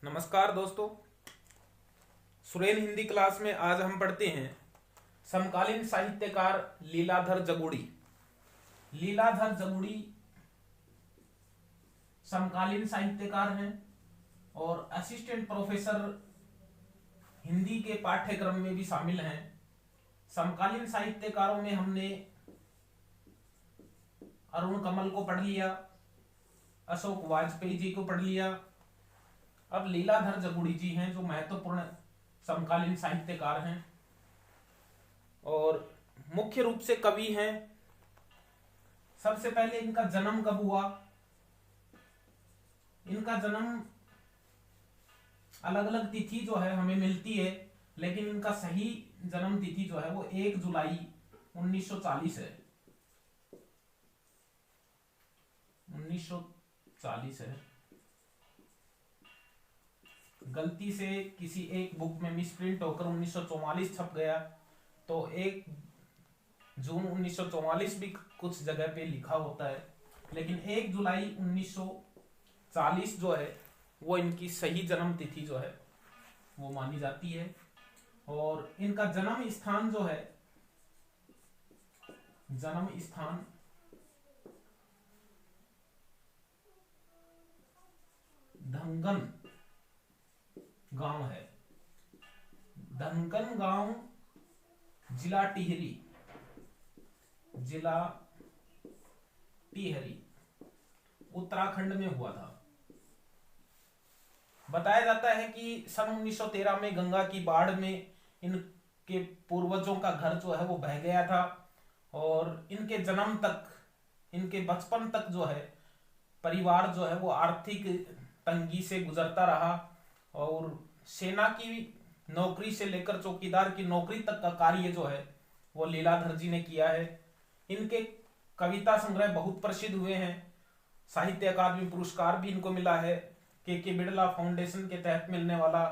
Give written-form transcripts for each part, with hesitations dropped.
नमस्कार दोस्तों। सुरेन हिंदी क्लास में आज हम पढ़ते हैं समकालीन साहित्यकार लीलाधर जगुड़ी। लीलाधर जगुड़ी समकालीन साहित्यकार हैं और असिस्टेंट प्रोफेसर हिंदी के पाठ्यक्रम में भी शामिल हैं। समकालीन साहित्यकारों में हमने अरुण कमल को पढ़ लिया, अशोक वाजपेयी जी को पढ़ लिया। अब लीलाधर जगुड़ी जी हैं जो महत्वपूर्ण समकालीन साहित्यकार हैं और मुख्य रूप से कवि हैं। सबसे पहले इनका जन्म कब हुआ? इनका जन्म अलग अलग तिथि जो है हमें मिलती है, लेकिन इनका सही जन्म तिथि जो है वो 1 जुलाई 1940 है। 1940 है। गलती से किसी एक बुक में मिसप्रिंट होकर 1944 छप गया, तो 1 जून 1944 भी कुछ जगह पे लिखा होता है, लेकिन 1 जुलाई 1940 जो है वो इनकी सही जन्म तिथि जो है वो मानी जाती है। और इनका जन्म स्थान जो है, जन्म स्थान धनगन गांव है। धनगन गांव, जिला टिहरी, जिला टिहरी उत्तराखंड में हुआ था। बताया जाता है कि सन 1913 में गंगा की बाढ़ में इनके पूर्वजों का घर जो है वो बह गया था और इनके जन्म तक, इनके बचपन तक जो है परिवार जो है वो आर्थिक तंगी से गुजरता रहा और सेना की नौकरी से लेकर चौकीदार की नौकरी तक का कार्य जो है वो लीलाधर जी ने किया है। इनके कविता संग्रह बहुत प्रसिद्ध हुए हैं। साहित्य अकादमी पुरस्कार भी इनको मिला है। के बिड़ला फाउंडेशन के तहत मिलने वाला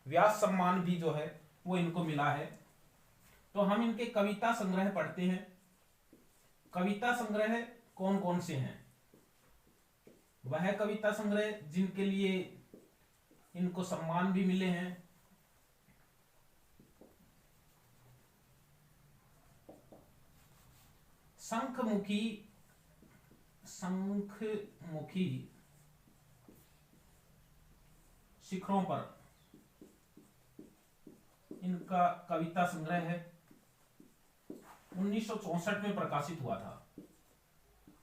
व्यास सम्मान भी जो है वो इनको मिला है। तो हम इनके कविता संग्रह पढ़ते हैं। कविता संग्रह कौन कौन से हैं? वह कविता संग्रह जिनके लिए इनको सम्मान भी मिले हैं। शंखमुखी, शंखमुखी शिखरों पर इनका कविता संग्रह है। 1964 में प्रकाशित हुआ था।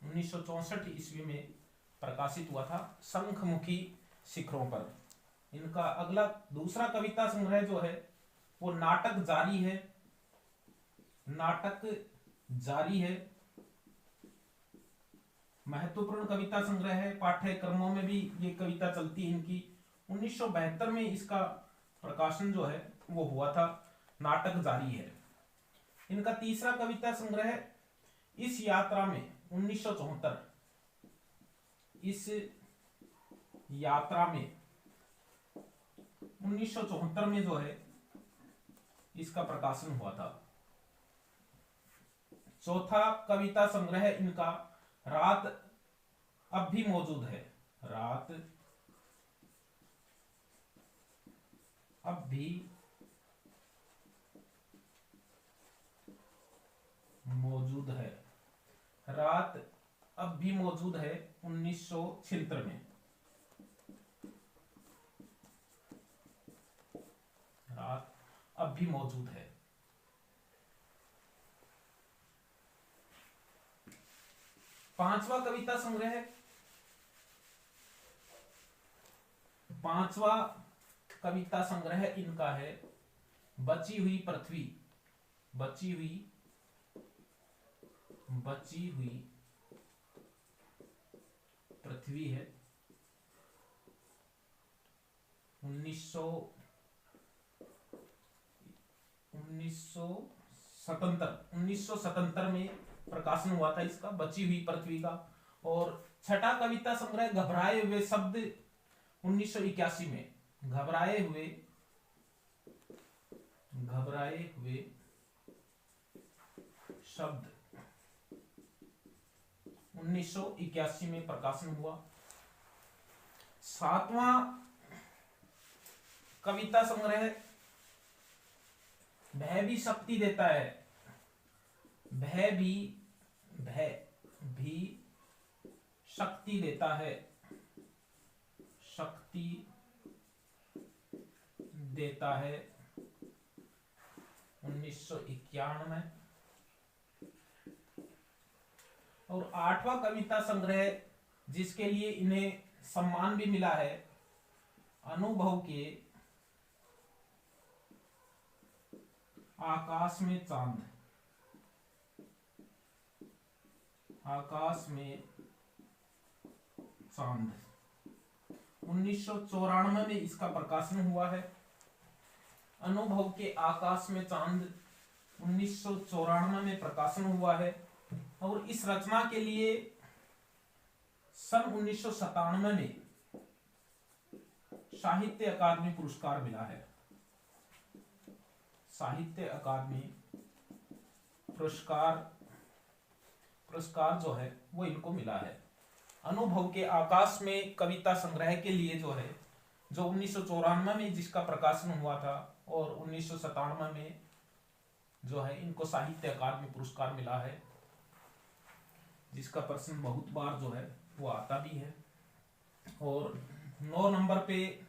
1964 ईस्वी में प्रकाशित हुआ था शंखमुखी शिखरों पर। इनका अगला दूसरा कविता संग्रह जो है वो नाटक जारी है। नाटक जारी है महत्वपूर्ण कविता संग्रह है। पाठ्यक्रमों में भी ये कविता चलती है इनकी। 1972 में इसका प्रकाशन जो है वो हुआ था। नाटक जारी है। इनका तीसरा कविता संग्रह इस यात्रा में 1974, इस यात्रा में 1974 में जो है इसका प्रकाशन हुआ था। चौथा कविता संग्रह इनका रात अब भी मौजूद है। रात अब भी मौजूद है। रात अब भी मौजूद है 1976 में। रात अब भी मौजूद है। पांचवा कविता संग्रह, पांचवा कविता संग्रह इनका है बची हुई पृथ्वी। बची हुई पृथ्वी है। 1977 में प्रकाशन हुआ था इसका, बची हुई पृथ्वी का। और छठा कविता संग्रह घबराए हुए शब्द 1981 में। घबराए हुए शब्द 1981 में प्रकाशन हुआ। सातवां कविता संग्रह भय भी शक्ति देता है, भय भी शक्ति देता है, शक्ति देता है 1991। और 8वां कविता संग्रह जिसके लिए इन्हें सम्मान भी मिला है, अनुभव के आकाश में चांद, आकाश में चांद 1994 में इसका प्रकाशन हुआ है। अनुभव के आकाश में चांद 1994 में प्रकाशन हुआ है। और इस रचना के लिए सन 1997 में साहित्य अकादमी पुरस्कार मिला है, साहित्य अकादमी पुरस्कार जो है वो इनको मिला है। अनुभव के आकाश में कविता संग्रह के लिए जो है, जो 1994 में जिसका प्रकाशन हुआ था और 1997 में जो है इनको साहित्य अकादमी पुरस्कार मिला है, जिसका प्रश्न बहुत बार जो है वो आता भी है। और 9 नंबर पे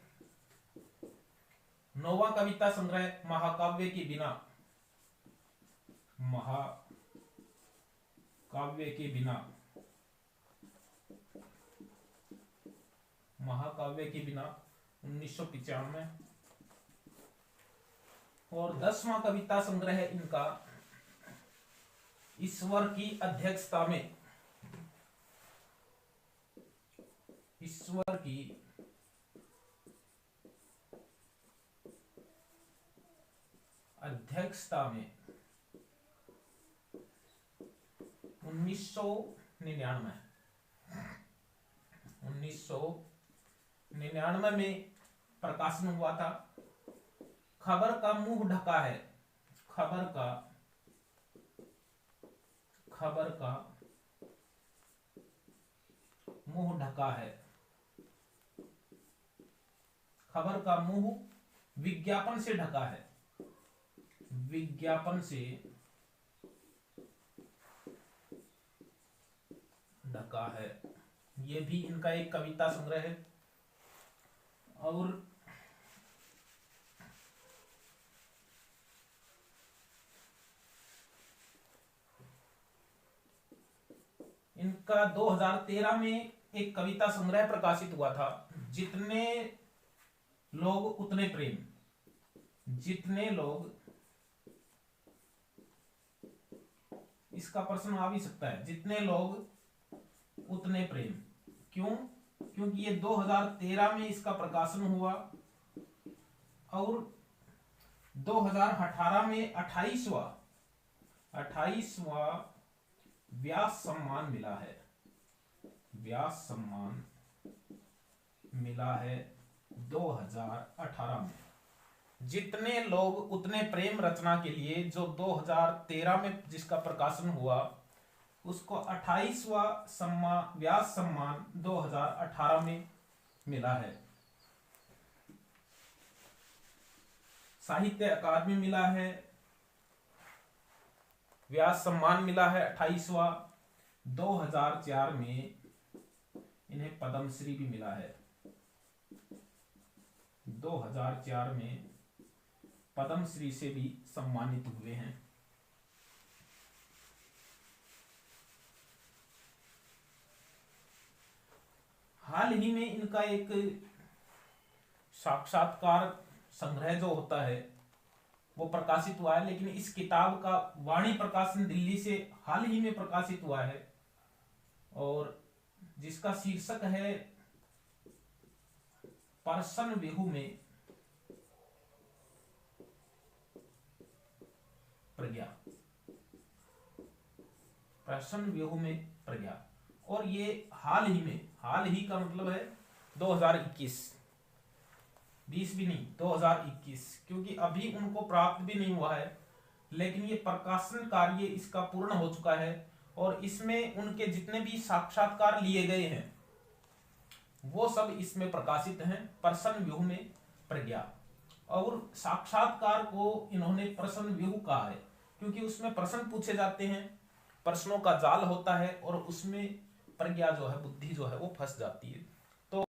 9वां कविता संग्रह महाकाव्य के बिना, महाकाव्य के बिना, महाकाव्य के बिना 1995। और 10वां कविता संग्रह इनका ईश्वर की अध्यक्षता में, ईश्वर की अध्यक्षता में 1999 में प्रकाशन हुआ था। खबर का मुंह ढका है, खबर का मुंह ढका है, खबर का मुंह विज्ञापन से ढका है, विज्ञापन से ढका है। ये भी इनका एक कविता संग्रह है। और इनका 2013 में एक कविता संग्रह प्रकाशित हुआ था, जितने लोग उतने प्रेम, जितने लोग, इसका प्रश्न आ भी सकता है, जितने लोग उतने प्रेम। क्यों? क्योंकि ये 2013 में इसका प्रकाशन हुआ और 2018 में 28वां व्यास सम्मान मिला है, व्यास सम्मान मिला है 2018 में। जितने लोग उतने प्रेम रचना के लिए जो 2013 में जिसका प्रकाशन हुआ, उसको 28वां व्यास सम्मान 2018 में मिला है। साहित्य अकादमी मिला है, व्यास सम्मान मिला है 28वां। 2004 में इन्हें पद्मश्री भी मिला है, 2004 में पद्मश्री से भी सम्मानित हुए हैं। हाल ही में इनका एक साक्षात्कार संग्रह जो होता है वो प्रकाशित हुआ है, लेकिन इस किताब का वाणी प्रकाशन दिल्ली से हाल ही में प्रकाशित हुआ है और जिसका शीर्षक है परसन व्यूह में प्रज्ञा, परसन व्यूह में प्रज्ञा। और ये हाल ही में, हाल ही का मतलब है 2021, 20 भी नहीं, 2021, क्योंकि अभी उनको प्राप्त भी नहीं हुआ है, लेकिन ये प्रकाशन कार्य इसका पूर्ण हो चुका है और इसमें उनके जितने भी साक्षात्कार लिए गए हैं वो सब इसमें प्रकाशित हैं, परसन व्यूह में प्रज्ञा। और साक्षात्कार को इन्होंने प्रश्न व्यूह कहा है, क्योंकि उसमें प्रश्न पूछे जाते हैं, प्रश्नों का जाल होता है और उसमें प्रज्ञा जो है, बुद्धि जो है वो फंस जाती है।